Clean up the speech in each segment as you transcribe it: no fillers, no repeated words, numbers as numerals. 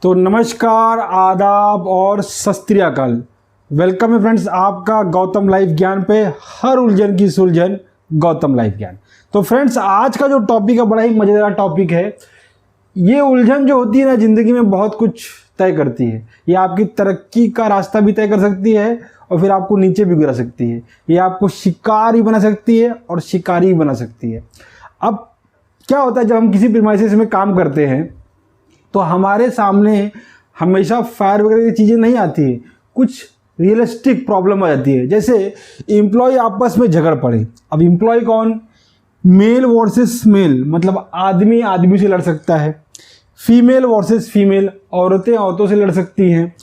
तो नमस्कार, आदाब और सत श्री अकाल। वेलकम है फ्रेंड्स आपका गौतम लाइफ ज्ञान पे। हर उलझन की सुलझन गौतम लाइफ ज्ञान। तो फ्रेंड्स आज का जो टॉपिक है बड़ा ही मज़ेदार टॉपिक है। ये उलझन जो होती है ना ज़िंदगी में बहुत कुछ तय करती है। ये आपकी तरक्की का रास्ता भी तय कर सकती है और फिर आपको नीचे भी गिरा सकती है। ये आपको शिकार भी बना सकती है और शिकारी भी बना सकती है। अब क्या होता है जब हम किसी प्रीमाइसेस में काम करते हैं तो हमारे सामने हमेशा फायर वगैरह की चीज़ें नहीं आती है, कुछ रियलिस्टिक प्रॉब्लम आ जाती है। जैसे एम्प्लॉय आपस में झगड़ पड़े। अब एम्प्लॉय कौन? मेल वर्सेस मेल, मतलब आदमी आदमी से लड़ सकता है। फीमेल वर्सेस फीमेल, औरतें औरतों से लड़ सकती हैं।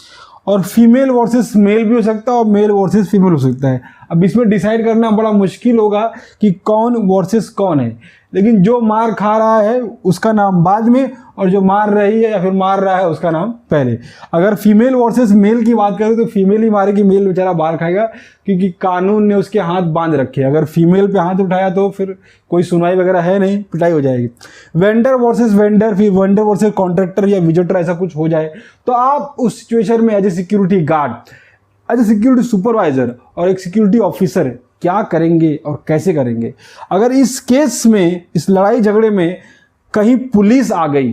और फीमेल वर्सेस मेल भी हो सकता है और मेल वर्सेस फीमेल हो सकता है। अब इसमें डिसाइड करना बड़ा मुश्किल होगा कि कौन वर्सेस कौन है, लेकिन जो मार खा रहा है उसका नाम बाद में और जो मार रही है या फिर मार रहा है उसका नाम पहले। अगर फीमेल वर्सेस मेल की बात करें तो फीमेल ही मारेगी, मेल बेचारा बाहर खाएगा क्योंकि कानून ने उसके हाथ बांध रखे। अगर फीमेल पे हाथ उठाया तो फिर कोई सुनवाई वगैरह है नहीं, पिटाई हो जाएगी। वेंडर वर्सेस वेंडर, फिर वेंडर वर्सेस कॉन्ट्रैक्टर या विजिटर, ऐसा कुछ हो जाए तो आप उस सिचुएशन में as a security guard, as a security supervisor और एक सिक्योरिटी ऑफिसर क्या करेंगे और कैसे करेंगे। अगर इस केस में, इस लड़ाई झगड़े में कहीं पुलिस आ गई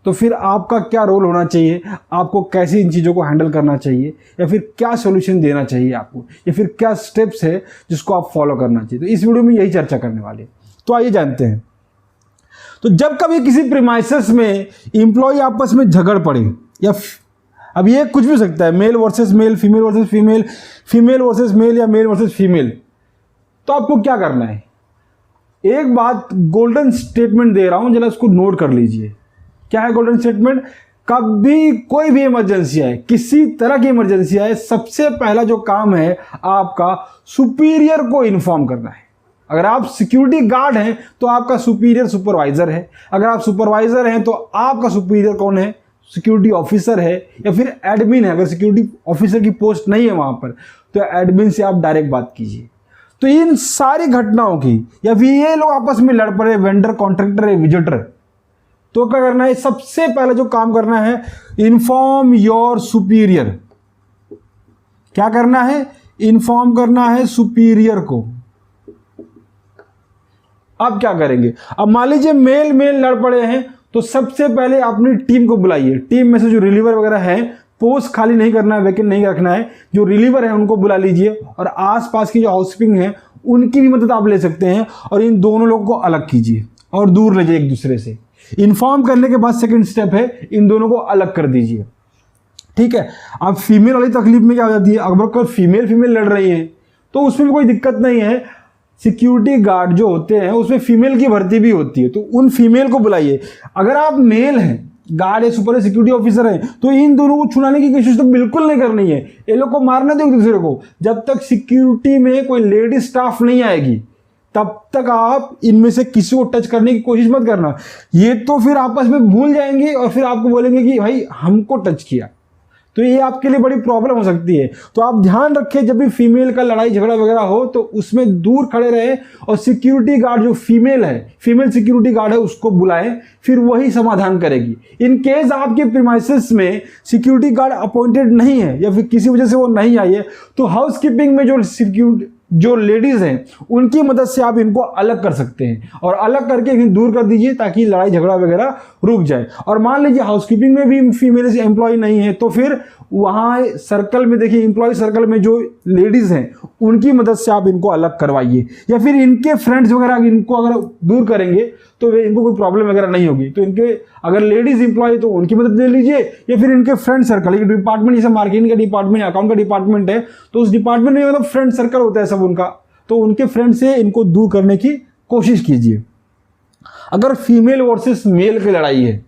तो फिर आपका क्या रोल होना चाहिए, आपको कैसे इन चीज़ों को हैंडल करना चाहिए, या फिर क्या सॉल्यूशन देना चाहिए आपको, या फिर क्या स्टेप्स है जिसको आप फॉलो करना चाहिए। तो इस वीडियो में यही चर्चा करने वाले हैं। तो आइए जानते हैं। तो जब कभी किसी प्रीमाइसेस में एम्प्लॉय आपस में झगड़ पड़े, या अब ये कुछ भी हो सकता है, male versus male, female versus female, female versus male या मेल वर्सेस फीमेल, तो आपको क्या करना है। एक बात गोल्डन स्टेटमेंट दे रहा हूं, जरा उसको नोट कर लीजिए। क्या है गोल्डन स्टेटमेंट? कभी कोई भी इमरजेंसी आए, किसी तरह की इमरजेंसी आए, सबसे पहला जो काम है आपका सुपीरियर को इन्फॉर्म करना है। अगर आप सिक्योरिटी गार्ड हैं तो आपका सुपीरियर सुपरवाइजर है। अगर आप सुपरवाइजर हैं तो आपका सुपीरियर कौन है? सिक्योरिटी ऑफिसर है या फिर एडमिन है। अगर सिक्योरिटी ऑफिसर की पोस्ट नहीं है वहां पर तो एडमिन से आप डायरेक्ट बात कीजिए। तो इन सारी घटनाओं की, या फिर ये लोग आपस में लड़ पड़े, वेंडर कॉन्ट्रैक्टर है विजिटर, तो क्या करना है? सबसे पहले जो काम करना है, इन्फॉर्म योर सुपीरियर। क्या करना है? इन्फॉर्म करना है सुपीरियर को। अब क्या करेंगे? अब मान लीजिए मेल मेल लड़ पड़े हैं तो सबसे पहले अपनी टीम को बुलाइए। टीम में से जो रिलीवर वगैरह है, पोस्ट खाली नहीं करना है, वैकेंट नहीं रखना है, जो रिलीवर है उनको बुला लीजिए और आसपास की जो हाउसकीपिंग है उनकी भी मदद आप ले सकते हैं और इन दोनों लोगों को अलग कीजिए और दूर ले जाइए एक दूसरे से। इन्फॉर्म करने के बाद सेकंड स्टेप है, इन दोनों को अलग कर दीजिए। ठीक है। अब फीमेल वाली तकलीफ में क्या हो जाती है, अगर फीमेल फीमेल लड़ रही है तो उसमें भी कोई दिक्कत नहीं है। सिक्योरिटी गार्ड जो होते हैं उसमें फीमेल की भर्ती भी होती है, तो उन फीमेल को बुलाइए। अगर आप मेल हैं, गार्ड है, सुपर सिक्योरिटी ऑफिसर है, तो इन दोनों को छुड़ाने की कोशिश तो बिल्कुल नहीं करनी है। ये लोग को मारना दो एक दूसरे को। जब तक सिक्योरिटी में कोई लेडी स्टाफ नहीं आएगी तब तक आप इनमें से किसी को टच करने की कोशिश मत करना। ये तो फिर आपस में भूल जाएंगे और फिर आपको बोलेंगे कि भाई हमको टच किया, तो ये आपके लिए बड़ी प्रॉब्लम हो सकती है। तो आप ध्यान रखें, जब भी फीमेल का लड़ाई झगड़ा वगैरह हो तो उसमें दूर खड़े रहें और सिक्योरिटी गार्ड जो फीमेल है, फीमेल सिक्योरिटी गार्ड है, उसको बुलाएं, फिर वही समाधान करेगी। इन केस आपके प्रीमाइसेस में सिक्योरिटी गार्ड अपॉइंटेड नहीं है या फिर किसी वजह से वो नहीं आई है तो हाउसकीपिंग में जो लेडीज हैं उनकी मदद से आप इनको अलग कर सकते हैं और अलग करके इन्हें दूर कर दीजिए ताकि लड़ाई झगड़ा वगैरह रुक जाए। और मान लीजिए हाउसकीपिंग में भी फीमेल एम्प्लॉय नहीं है तो फिर वहां सर्कल में देखिए, एम्प्लॉय सर्कल में जो लेडीज हैं उनकी मदद से आप इनको अलग करवाइए, या फिर इनके फ्रेंड्स वगैरह इनको अगर दूर करेंगे तो वे इनको कोई प्रॉब्लम वगैरह नहीं होगी। तो इनके अगर लेडीज एम्प्लॉय तो उनकी मदद ले लीजिए, या फिर इनके फ्रेंड सर्कल, एक डिपार्टमेंट जैसे मार्केटिंग का डिपार्टमेंट, अकाउंट का डिपार्टमेंट है तो उस डिपार्टमेंट में मतलब फ्रेंड सर्कल होता है सब उनका, तो उनके फ्रेंड से इनको दूर करने की कोशिश कीजिए। अगर फीमेल वर्सेस मेल की लड़ाई है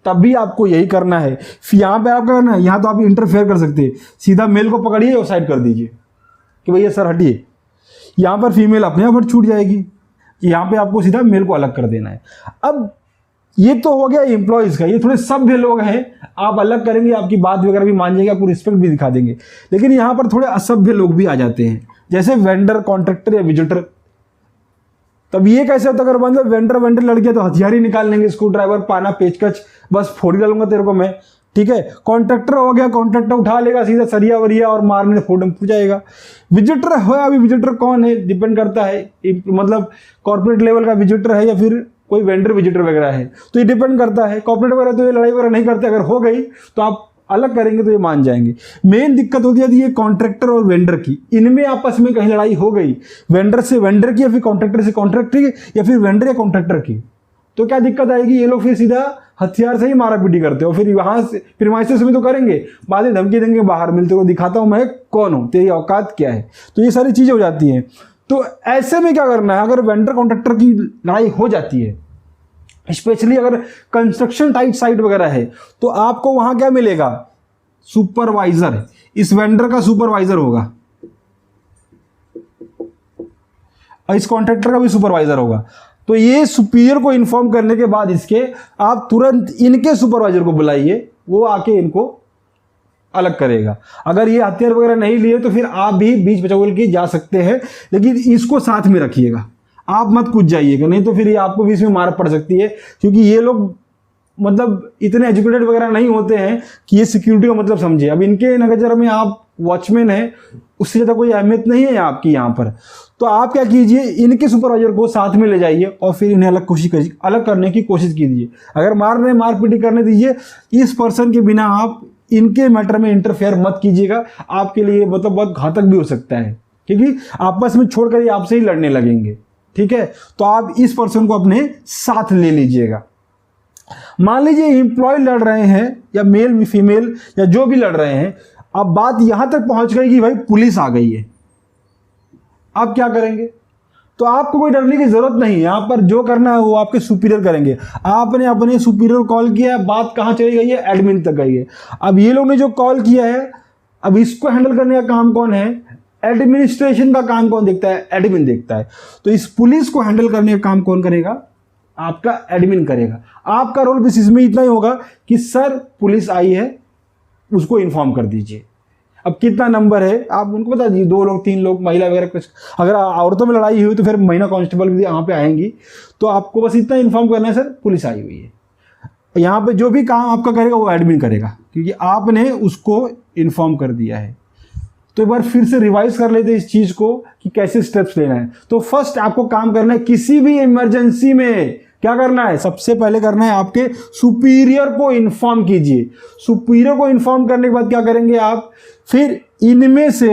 तब भी आपको यही करना है। यहां पे आप करना है, यहां तो आप इंटरफेयर कर सकते हैं, सीधा मेल को पकड़िए और साइड कर दीजिए कि भैया सर हटिए। यहां पर फीमेल अपने आप छूट जाएगी, यहां पे आपको सीधा मेल को अलग कर देना है। अब ये तो हो गया एम्प्लॉयज का, ये थोड़े सभ्य लोग हैं, आप अलग करेंगे, आपकी बात वगैरह भी मान जाएंगे, आपको रिस्पेक्ट भी दिखा देंगे। लेकिन यहां पर थोड़े असभ्य लोग भी आ जाते हैं, जैसे वेंडर कॉन्ट्रैक्टर या विजिटर। तब ये कैसे होता है? अगर मतलब वेंडर लड़ गया तो हथियार ही निकाल लेंगे, स्क्रू ड्राइवर, पाना, पेचकश, बस फोड़ डालूंगा तेरे को मैं, ठीक है। कॉन्ट्रैक्टर हो गया, कॉन्ट्रैक्टर उठा लेगा सीधा सरिया वरिया और मारने फोटो में जाएगा। विजिटर है, अभी विजिटर कौन है डिपेंड करता है, मतलब कॉर्पोरेट लेवल का विजिटर है या फिर कोई वेंडर विजिटर वगैरह है, तो ये डिपेंड करता है। कॉर्पोरेट वगैरह तो ये लड़ाई वगैरह नहीं करते, अगर हो गई तो आप अलग करेंगे तो ये मान जाएंगे। मेन दिक्कत होती है ये कॉन्ट्रैक्टर और वेंडर की, इनमें आपस में कहीं लड़ाई हो गई, वेंडर से वेंडर की या फिर कॉन्ट्रैक्टर से कॉन्ट्रैक्टर की या फिर वेंडर या कॉन्ट्रैक्टर की, तो क्या दिक्कत आएगी, ये लोग फिर सीधा हथियार से ही मारा पीटी करते हो। फिर वहां से प्रीमाइसेस में तो करेंगे, बाद में धमकी देंगे, बाहर मिलते को दिखाता हूं मैं कौन हूं, तेरी औकात क्या है, तो ये सारी चीजें हो जाती हैं। तो ऐसे में क्या करना है, अगर वेंडर कॉन्ट्रैक्टर की लड़ाई हो जाती है, स्पेशली अगर कंस्ट्रक्शन टाइट साइट वगैरह है, तो आपको वहां क्या मिलेगा, सुपरवाइजर। इस वेंडर का सुपरवाइजर होगा और इस कॉन्ट्रैक्टर का भी सुपरवाइजर होगा। तो ये सुपीरियर को इन्फॉर्म करने के बाद इसके आप तुरंत इनके सुपरवाइजर को बुलाइए, वो आके इनको अलग करेगा। अगर ये हथियार वगैरह नहीं लिए तो फिर आप भी बीच बचाव के जा सकते हैं, लेकिन इसको साथ में रखिएगा, आप मत कूद जाइएगा, नहीं तो फिर ये आपको भी इसमें मार पड़ सकती है। क्योंकि ये लोग मतलब इतने एजुकेटेड वगैरह नहीं होते हैं कि ये सिक्योरिटी का मतलब समझे। अब इनके नजर में आप वॉचमैन है, उससे ज़्यादा कोई अहमियत नहीं है आपकी यहाँ पर। तो आप क्या कीजिए, इनके सुपरवाइजर को साथ में ले जाइए और फिर इन्हें अलग करने की कोशिश कीजिए। अगर मारपीटी करने दीजिए, इस पर्सन के बिना आप इनके मैटर में इंटरफेयर मत कीजिएगा, आपके लिए मतलब बहुत घातक भी हो सकता है, क्योंकि आपस में छोड़कर ये आपसे ही लड़ने लगेंगे। ठीक है, तो आप इस पर्सन को अपने साथ ले लीजिएगा। मान लीजिए एम्प्लॉय लड़ रहे हैं या मेल फीमेल या जो भी लड़ रहे हैं, अब बात यहां तक पहुंच गई कि भाई पुलिस आ गई है, आप क्या करेंगे। तो आपको कोई डरने की जरूरत नहीं है, यहां पर जो करना है वो आपके सुपीरियर करेंगे। आपने अपने सुपीरियर कॉल किया है, बात कहां चली गई है, एडमिन तक गई है। अब ये लोग ने जो कॉल किया है, अब इसको हैंडल करने का काम कौन है, एडमिनिस्ट्रेशन का काम कौन देखता है, एडमिन देखता है। तो इस पुलिस को हैंडल करने का काम कौन करेगा, आपका एडमिन करेगा। आपका रोल बस इसमें इतना ही होगा कि सर पुलिस आई है, उसको इन्फॉर्म कर दीजिए। अब कितना नंबर है आप उनको बता दीजिए, 2 लोग 3 लोग महिला वगैरह कुछ, अगर औरतों में लड़ाई हुई तो फिर महिला कांस्टेबल भी यहाँ पे आएंगी। तो आपको बस इतना इन्फॉर्म करना है, सर पुलिस आई हुई है। यहाँ पे जो भी काम आपका करेगा वो एडमिन करेगा, क्योंकि आपने उसको इन्फॉर्म कर दिया है। तो एक बार फिर से रिवाइज कर लेते हैं इस चीज को कि कैसे स्टेप्स लेना है। तो फर्स्ट आपको काम करना है, किसी भी इमरजेंसी में क्या करना है, सबसे पहले करना है आपके सुपीरियर को इन्फॉर्म कीजिए। सुपीरियर को इन्फॉर्म करने के बाद क्या करेंगे आप, फिर इनमें से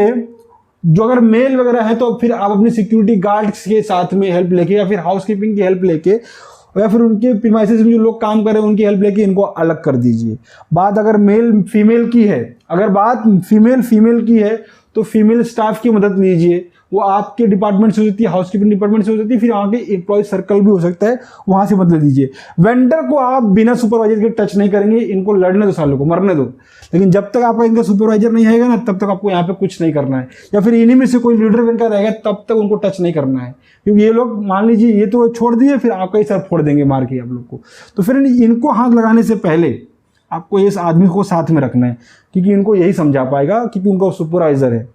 जो अगर मेल वगैरह है तो फिर आप अपने सिक्योरिटी गार्ड्स के साथ में हेल्प लेके या फिर हाउसकीपिंग की हेल्प लेके या फिर उनके प्रीमाइसेस में जो लोग काम कर रहे हैं उनकी हेल्प लेके इनको अलग कर दीजिए। बात अगर मेल फीमेल की है, अगर बात फीमेल की है तो फीमेल स्टाफ की मदद लीजिए। वो आपके डिपार्टमेंट से हो सकती है, हाउसकीपिंग डिपार्टमेंट से हो सकती है, फिर आगे एम्प्लॉय सर्कल भी हो सकता है, वहां से मदद लीजिए। वेंडर को आप बिना सुपरवाइजर के टच नहीं करेंगे, इनको लड़ने दो, सालों को मरने दो। लेकिन जब तक आपका इनका सुपरवाइजर नहीं आएगा ना, तब तक आपको यहाँ पे कुछ नहीं करना है। या फिर इन्हीं में से कोई लीडर बनकर रहेगा तब तक उनको टच नहीं करना है, क्योंकि ये लोग मान लीजिए ये तो छोड़ दिए, फिर आपका ही सर फोड़ देंगे मार के आप लोग को। तो फिर इनको हाथ लगाने से पहले आपको इस आदमी को साथ में रखना है, क्योंकि इनको यही समझा पाएगा, क्योंकि उनका सुपरवाइजर है।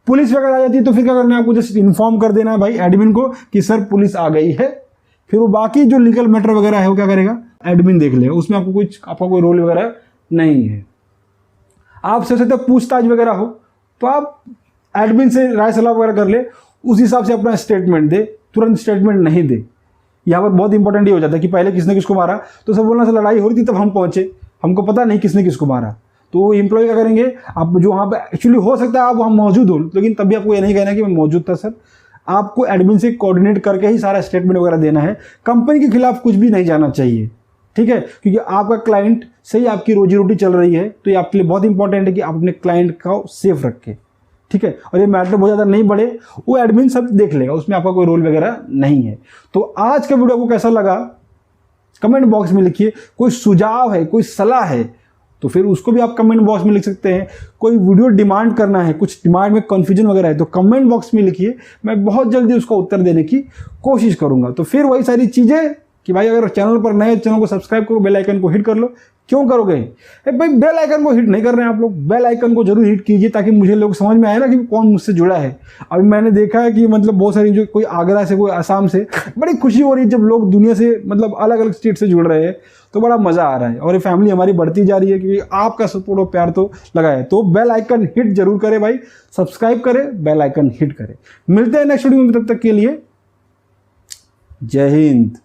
पुलिस वगैरह आ जाती है तो फिर क्या करना है, आपको जस्ट इन्फॉर्म कर देना है भाई एडमिन को कि सर पुलिस आ गई है। फिर वो बाकी जो लीगल मैटर वगैरह है वो क्या करेगा, एडमिन देख लेगा, उसमें आपका कोई रोल वगैरह नहीं है। आप सोच सकते पूछताछ वगैरह हो तो आप एडमिन से राय सलाह वगैरह कर ले, उस हिसाब से अपना स्टेटमेंट दे, तुरंत स्टेटमेंट नहीं दे। यहाँ पर बहुत इंपॉर्टेंट ये हो जाता है कि पहले किसने किसको मारा, तो सब बोलना से लड़ाई हो रही थी तब हम पहुंचे, हमको पता नहीं किसने किसको मारा। तो एम्प्लॉय क्या करेंगे, आप जो वहाँ पे एक्चुअली हो सकता है आप वहाँ मौजूद हो, लेकिन तभी आपको ये नहीं कहना कि मैं मौजूद था सर। आपको एडमिन से कोऑर्डिनेट करके ही सारा स्टेटमेंट वगैरह देना है। कंपनी के खिलाफ कुछ भी नहीं जाना चाहिए, ठीक है, क्योंकि आपका क्लाइंट से ही आपकी रोजी रोटी चल रही है। तो ये आपके लिए बहुत इंपॉर्टेंट है कि आप अपने क्लाइंट को सेफ रखें, ठीक है। और ये मैटर बहुत ज़्यादा नहीं बढ़े, वो एडमिन सब देख लेगा, उसमें आपका कोई रोल वगैरह नहीं है। तो आज का वीडियो आपको कैसा लगा कमेंट बॉक्स में लिखिए। कोई सुझाव है, कोई सलाह है तो फिर उसको भी आप कमेंट बॉक्स में लिख सकते हैं। कोई वीडियो डिमांड करना है, कुछ डिमांड में कन्फ्यूजन वगैरह है तो कमेंट बॉक्स में लिखिए, मैं बहुत जल्दी उसका उत्तर देने की कोशिश करूंगा। तो फिर वही सारी चीज़ें कि भाई अगर चैनल पर नए, चैनल को सब्सक्राइब करो, बेल आइकन को हिट कर लो, क्यों करोगे? भाई बेल आइकन को हिट नहीं कर रहे हैं आप लोग, बेल आइकन को जरूर हिट कीजिए ताकि मुझे लोग समझ में आए ना कि कौन मुझसे जुड़ा है। अभी मैंने देखा है कि मतलब बहुत सारी जो कोई आगरा से, कोई असम से, बड़ी खुशी हो रही है जब लोग दुनिया से मतलब अलग अलग स्टेट से जुड़ रहे हैं, तो बड़ा मज़ा आ रहा है और ये फैमिली हमारी बढ़ती जा रही है क्योंकि आपका सपोर्ट और प्यार तो लगा है। तो बेल आइकन हिट जरूर करें भाई, सब्सक्राइब करें, बेल आइकन हिट करें। मिलते हैं नेक्स्ट वीडियो में, तब तक के लिए जय हिंद।